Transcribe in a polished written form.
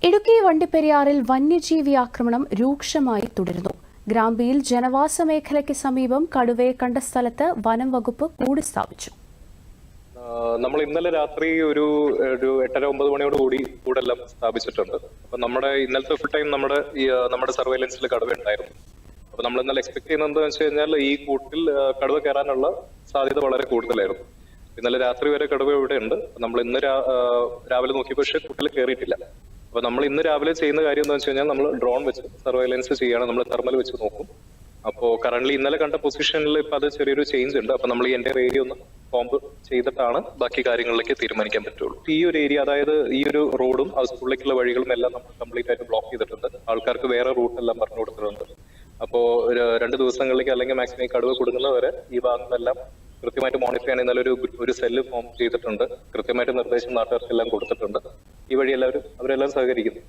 ഇടുക്കി വണ്ടിപ്പെരിയാറിൽ വന്യജീവി ആക്രമണം രൂക്ഷമായി തുടരുന്നു. ഗ്രാമ്പിയിൽ ജനവാസ മേഖലയ്ക്ക് സമീപം കടുവയെ കണ്ട സ്ഥലത്ത് വനം വകുപ്പ് കൂട് സ്ഥാപിച്ചു. നമ്മൾ ഇന്നലെ രാത്രി ഒരു 8:30-9 മണിയോട് കൂടി കൂടെല്ലാം സ്ഥാപിച്ചിട്ടുണ്ട്. അപ്പൊ നമ്മുടെ ഇന്നലത്തെ ഫുൾ ടൈം നമ്മുടെ സർവൈലൻസിൽ കടുവ ഉണ്ടായിരുന്നു. അപ്പൊ നമ്മൾ ഇന്നലെ എക്സ്പെക്ട് ചെയ്യുന്നത് എന്താണെന്ന് വെച്ച് കഴിഞ്ഞാൽ ഈ കൂട്ടിൽ കടുവ കയറാനുള്ള സാധ്യത വളരെ കൂടുതലായിരുന്നു. ഇന്നലെ രാത്രി വരെ കടുവ ഇവിടെ ഉണ്ട്. നമ്മൾ ഇന്ന് രാവിലെ നോക്കിയപ്പോൾ പക്ഷേ കൂട്ടിൽ കയറിയിട്ടില്ല. അപ്പൊ നമ്മൾ ഇന്ന് രാവിലെ ചെയ്യുന്ന കാര്യം എന്താ വെച്ച് കഴിഞ്ഞാൽ നമ്മൾ ഡ്രോൺ വെച്ച് സർവൈലൻസ് ചെയ്യാണ്, നമ്മൾ തെർമൽ വെച്ച് നോക്കും. അപ്പോൾ കറന്റ് ഇന്നലെ കണ്ട പൊസിഷനിൽ ഇപ്പൊ അത് ചെറിയൊരു ചേഞ്ച് ഉണ്ട്. അപ്പൊ നമ്മൾ ഈ എന്റെ ഏരിയ ഒന്ന് കോമ്പ് ചെയ്തിട്ടാണ് ബാക്കി കാര്യങ്ങളിലേക്ക് തീരുമാനിക്കാൻ പറ്റുള്ളൂ. ഈ ഒരു ഏരിയ, അതായത് ഈ ഒരു റോഡും സ്കൂളിലേക്കുള്ള വഴികളും എല്ലാം നമ്മൾ കംപ്ലീറ്റ് ആയിട്ട് ബ്ലോക്ക് ചെയ്തിട്ടുണ്ട്. ആൾക്കാർക്ക് വേറെ റൂട്ട് എല്ലാം പറഞ്ഞു കൊടുത്തിട്ടുണ്ട്. അപ്പോ 2 ദിവസങ്ങളിലേക്ക് അല്ലെങ്കിൽ മാക്സിമം ഈ കടുവ കൊടുക്കുന്നവരെ ഈ ഭാഗങ്ങളെല്ലാം കൃത്യമായിട്ട് മോണിറ്റർ ചെയ്യാൻ ഇന്നലെ ഒരു സെല്ല് ഫോം ചെയ്തിട്ടുണ്ട്. കൃത്യമായിട്ട് നിർദ്ദേശം നാട്ടുകാർക്കെല്ലാം കൊടുത്തിട്ടുണ്ട്. ഈ വഴി അവരെല്ലാം സഹകരിക്കുന്നു.